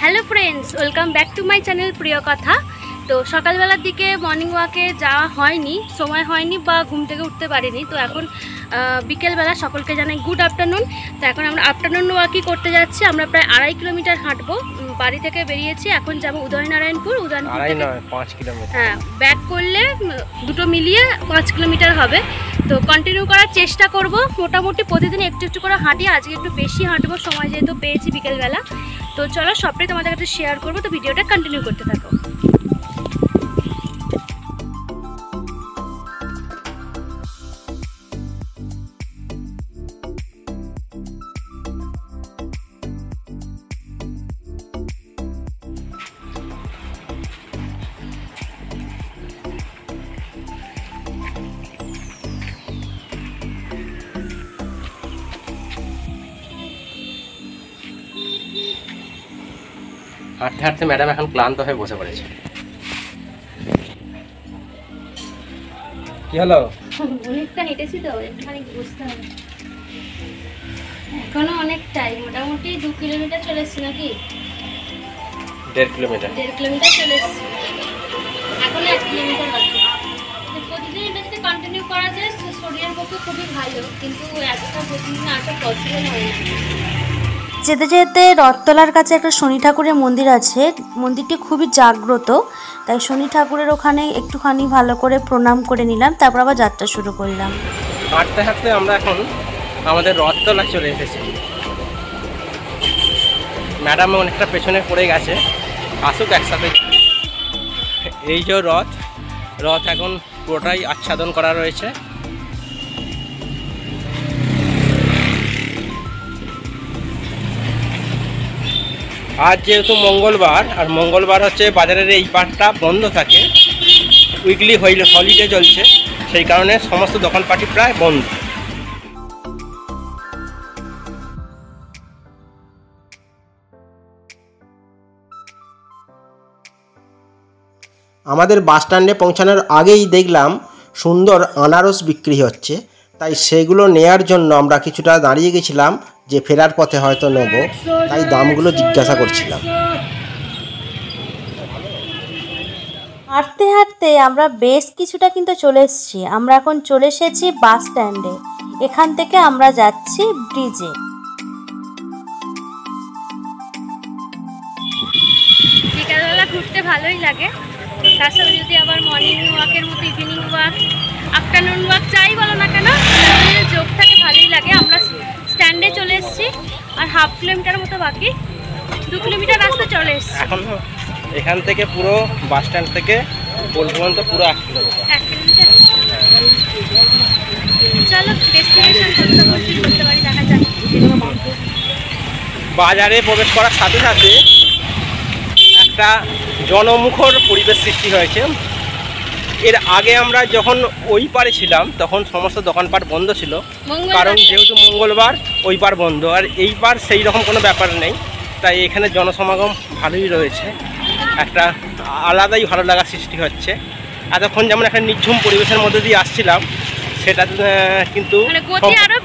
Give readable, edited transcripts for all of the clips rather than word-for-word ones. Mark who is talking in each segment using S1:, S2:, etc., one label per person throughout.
S1: Hello friends welcome back to my channel Priya Katha. तो सकाल बेलार दिके मर्निंग वाके जाওয়া হয়নি, समय হয়নি বা ঘুম থেকে উঠতে পারিনি। তো এখন বিকেল বেলা সকলকে জানাই গুড আফটারনুন। তো এখন আমরা আফটারনুন ওয়াকই করতে যাচ্ছি। আমরা প্রায় 2.5 কিলোমিটার হাঁটবো। বাড়ি থেকে বেরিয়েছি, এখন যাব উদয়নারায়ণপুর। উদয়নারায়ণপুর থেকে
S2: 5 কিলোমিটার,
S1: হ্যাঁ ব্যাক করলে দুটো মিলিয়ে 5 কিলোমিটার হবে। তো কন্টিনিউ করার চেষ্টা করব। মোটামুটি প্রতিদিন একটু একটু করে হাঁটি, আজকে একটু বেশি হাঁটবো, সময় যেহেতু পেয়েছি বিকেলবেলা। তো চলো সবটাই তোমাদের কাছে শেয়ার করবো। তো ভিডিওটা কন্টিনিউ করতে থাকো।
S2: হাঁটতে হাঁটতে ম্যাডাম এখন ক্লান্ত হয়ে বসে পড়েছে। কি হলো?
S1: অনেকটা হেঁটেছি তো, একটুখানি বুঝতে হবে। এখনো অনেকটাই, মোটামুটি 2 কিলোমিটার চলে এসছি নাকি?
S2: 1.5 কিলোমিটার।
S1: 1.5 কিলোমিটার চলে এসছি, এখনো 1 কিলোমিটার বাকি। প্রতিদিন এটা যদি কন্টিনিউ করা যায় শরীরের পক্ষে খুবই ভালো, কিন্তু এতটা প্রতিদিন আসা পসিবল হয় না।
S3: যেতে যেতে রথতলার কাছে একটা শনি ঠাকুরের মন্দির আছে। মন্দিরটি খুবই জাগ্রত, তাই শনি ঠাকুরের ওখানে একটুখানি ভালো করে প্রণাম করে নিলাম, তারপর আবার যাত্রা শুরু করলাম।
S2: হাঁটতে হাঁটতে আমরা এখন আমাদের রথতলা চলে এসেছি। ম্যাডাম অনেকটা পেছনে পড়ে গেছে, আসুক একসাথে। এই যে রথ এখন পুরোটাই আচ্ছাদন করা রয়েছে। আজ যেহেতু মঙ্গলবার, আর মঙ্গলবার হচ্ছে বাজারের এই পাটটা বন্ধ থাকে, উইকলি হলিডে চলছে, সেই কারণে সমস্ত দোকানপাটি প্রায় বন্ধ।
S4: আমাদের বাস স্ট্যান্ডে পৌঁছানোর আগেই দেখলাম সুন্দর আনারস বিক্রি হচ্ছে, তাই সেগুলো নেয়ার জন্য আমরা কিছুটা দাঁড়িয়ে গেছিলাম, যে ফেরার পথে হয়তো নেব, তাই দামগুলো জিজ্ঞাসা করছিলাম।
S3: হাঁটতে হাঁটতে আমরা বেশ কিছুটা কিন্তু চলে এসেছি। আমরা এখন চলে এসেছি বাস স্ট্যান্ডে। এখান থেকে আমরা যাচ্ছি ব্রিজে।
S1: বিকালবেলা ঘুরতে ভালোই লাগে, তার সাথে যদি আবার মর্নিং ওয়াকের মতো ইভিনিং ওয়াক, আফটারনুন ওয়াক যাই বলো না কেন, যোগ থাকে, ভালোই লাগে। আমরা স্ট্যান্ডে চলে এসেছি, আর 1/2 কিলোমিটার মতো বাকি, 2 কিলোমিটার রাস্তা চলে এসেছি।
S2: এখন এখান থেকে পুরো বাস স্ট্যান্ড থেকে পোল পর্যন্ত পুরো 1 কিলোমিটার।
S1: 1 কিলোমিটার। চলো ডেস্টিনেশন করতে পারি, দেখা যাক।
S2: বাজারে প্রবেশ করার সাথে সাথে একটা জনমুখর পরিবেশ সৃষ্টি হয়েছে। এর আগে আমরা যখন ওই পারে ছিলাম তখন সমস্ত দোকানপাট বন্ধ ছিল, কারণ যেহেতু মঙ্গলবার ওই পার বন্ধ, আর এই পার সেই রকম কোনো ব্যাপার নেই, তাই এখানে জনসমাগম ভালোই রয়েছে। একটা আলাদাই ভালো লাগা সৃষ্টি হচ্ছে। এতক্ষণ যেমন একটা নিঝুম পরিবেশের মধ্যে দিয়ে আসছিলাম, সেটা কিন্তু গতি আরও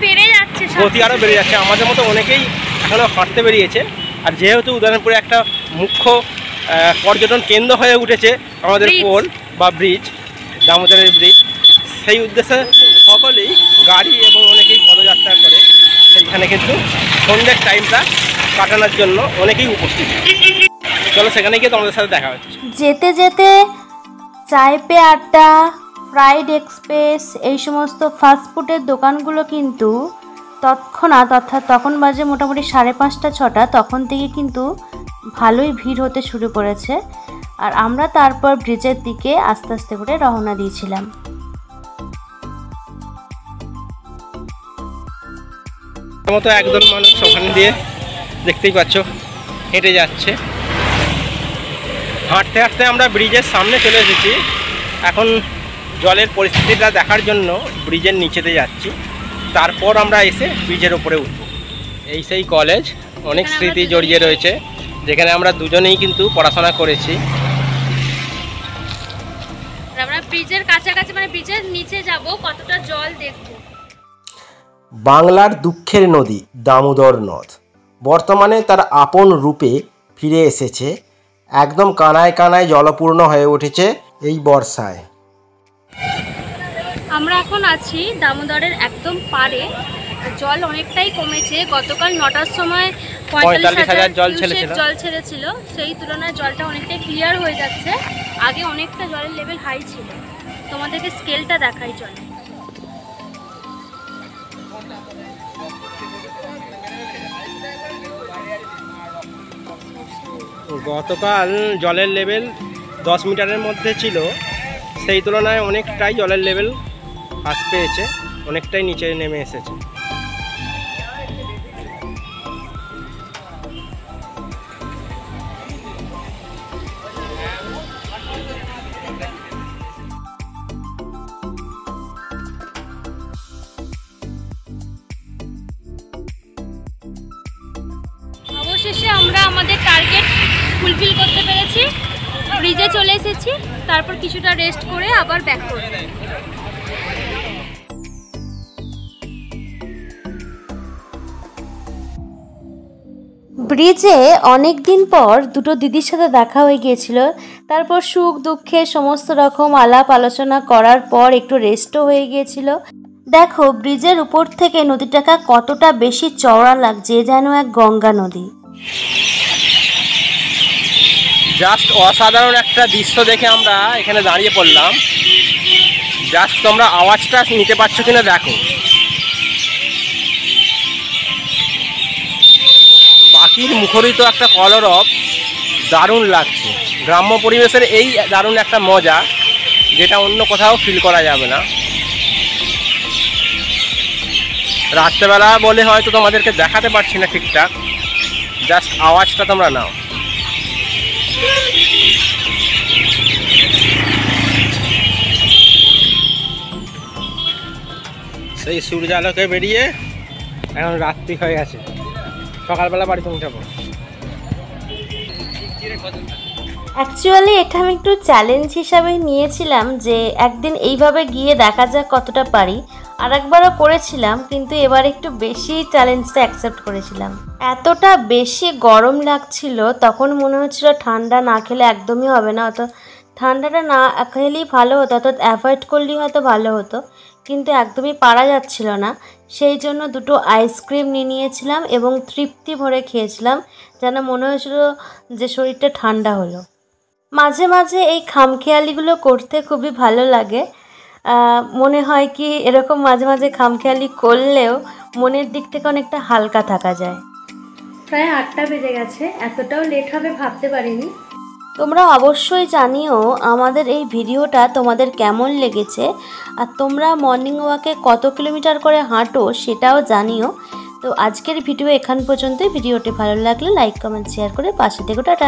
S2: বেড়ে যাচ্ছে। আমাদের মতো অনেকেই এখনও হাঁটতে বেরিয়েছে। আর যেহেতু উদয়নারায়ণপুরে একটা মুখ্য পর্যটন কেন্দ্র হয়ে উঠেছে আমাদের পোল বা ব্রিজ, দামোদরের ব্রিজ, সেই উদ্দেশ্যে সকলেই গাড়ি এবং অনেকেই পদযাত্রা করে সেইখানে কিন্তু সন্ধ্যের টাইমটা কাটানোর জন্য অনেকেই উপস্থিত। চলো সেখানে গিয়ে তোমাদের সাথে দেখা হচ্ছে।
S3: যেতে যেতে চায় পে আড্ডা, ফ্রাইড এক্সপ্রেস, এই সমস্ত ফাস্টফুডের দোকানগুলো কিন্তু তৎক্ষণাৎ, অর্থাৎ তখন বাজে মোটামুটি 5:30 6টা, তখন থেকে কিন্তু ভালোই ভিড় হতে শুরু করেছে। আর আমরা তারপর ব্রিজের দিকে আস্তে আস্তে করে রওনা দিয়েছিলাম।
S2: মতো একদল মানুষ ওখানে দিয়ে দেখতেই পাচ্ছ হেঁটে যাচ্ছে। হাঁটতে হাঁটতে আমরা ব্রিজের সামনে চলে এসেছি। এখন জলের পরিস্থিতিটা দেখার জন্য ব্রিজের নিচেতে যাচ্ছি, তারপর আমরা এসে ব্রিজের ওপরে উঠব। এই সেই কলেজ, অনেক স্মৃতি জড়িয়ে রয়েছে, যেখানে আমরা দুজনেই কিন্তু পড়াশোনা করেছি।
S1: আমরা ব্রিজের কাছাকাছি, মানে ব্রিজের নিচে যাব, কতটা জল দেখব।
S4: বাংলার দুঃখের নদী দামোদর নদ বর্তমানে তার আপন রূপে ফিরে এসেছে। একদম কানায় কানায় জলপূর্ণ হয়ে উঠেছে এই বর্ষায়।
S1: আমরা এখন আছি দামোদরের একদম পাড়ে। জল অনেকটাই কমেছে। গতকাল 9টার সময় 45,000 জল ছেড়েছিল, সেই তুলনায় জলটা অনেকটাই ক্লিয়ার হয়ে যাচ্ছে। আগে অনেকটা জলের লেভেল হাই ছিল। তোমাদেরকে স্কেলটা দেখাই জল।
S2: গতকাল জলের লেভেল 10 মিটারের মধ্যে ছিল, সেই তুলনায় অনেকটাই জলের লেভেল হ্রাস পেয়েছে, অনেকটাই নিচে নেমে এসেছে।
S1: অবশেষে আমরা আমাদের টার্গেট ফুলফিল করতে পেরেছি। ব্রিজে চলে এসেছি, তারপর কিছুটা রেস্ট করে আবার ব্যাক করব।
S3: ব্রিজে অনেক দিন পর দুটো দিদির সাথে দেখা হয়ে গিয়েছিল। তারপর সুখ দুঃখে সমস্ত রকম আলাপ আলোচনা করার পর একটু রেস্টও হয়ে গিয়েছিল। দেখো ব্রিজের উপর থেকে নদীটাকে কতটা বেশি চওড়া লাগছে, যেন এক গঙ্গা নদী।
S2: জাস্ট অসাধারণ একটা দৃশ্য দেখে আমরা এখানে দাঁড়িয়ে পড়লাম। জাস্ট তোমরা আওয়াজটা নিতে পারছো কিনা দেখো। পাখির মুখরিত একটা কলরব, দারুণ লাগছে। গ্রাম্য পরিবেশের এই দারুণ একটা মজা, যেটা অন্য কোথাও ফিল করা যাবে না। রাত্রেবেলা বলে হয়তো তোমাদেরকে দেখাতে পারছি না ঠিকঠাক, জাস্ট আওয়াজটা তোমরা নাও। সেই সূর্যালোকে বেরিয়ে এখন রাত্রি হয়ে গেছে, সকালবেলা বাড়ি পৌঁছাবো।
S3: অ্যাকচুয়ালি এটা আমি একটু চ্যালেঞ্জ হিসাবে নিয়েছিলাম যে একদিন এইভাবে গিয়ে দেখা যাক কতটা পারি। আর একবারও করেছিলাম, কিন্তু এবার একটু বেশি চ্যালেঞ্জটা অ্যাকসেপ্ট করেছিলাম। এতটা বেশি গরম লাগছিল, তখন মনে হচ্ছিল ঠান্ডা না খেলে একদমই হবে না। অত ঠান্ডাটা না খেলেই ভালো হতো, অর্থাৎ অ্যাভয়েড করলেই হয়তো ভালো হতো, কিন্তু একদমই পারা যাচ্ছিল না। সেই জন্য দুটো আইসক্রিম নিয়ে নিয়েছিলাম এবং তৃপ্তি ভরে খেয়েছিলাম, যেন মনে হয়েছিল যে শরীরটা ঠান্ডা হলো। মাঝে মাঝে এই খামখেয়ালিগুলো করতে খুবই ভালো লাগে। মনে হয় কি এরকম মাঝে মাঝে খামখেয়ালি করলেও মনের দিক থেকে অনেকটা হালকা থাকা যায়।
S1: প্রায় 8টা বেজে গেছে, এতটাও লেট হবে ভাবতে পারিনি।
S3: তোমরা অবশ্যই জানিও আমাদের এই ভিডিওটা তোমাদের কেমন লেগেছে, আর তোমরা মর্নিং ওয়াকে কত কিলোমিটার করে হাঁটো সেটাও জানিও। তো আজকের ভিডিও এখান পর্যন্তই। ভিডিওটি ভালো লাগলে লাইক কমেন্ট শেয়ার করে পাশে থেকে টাটা।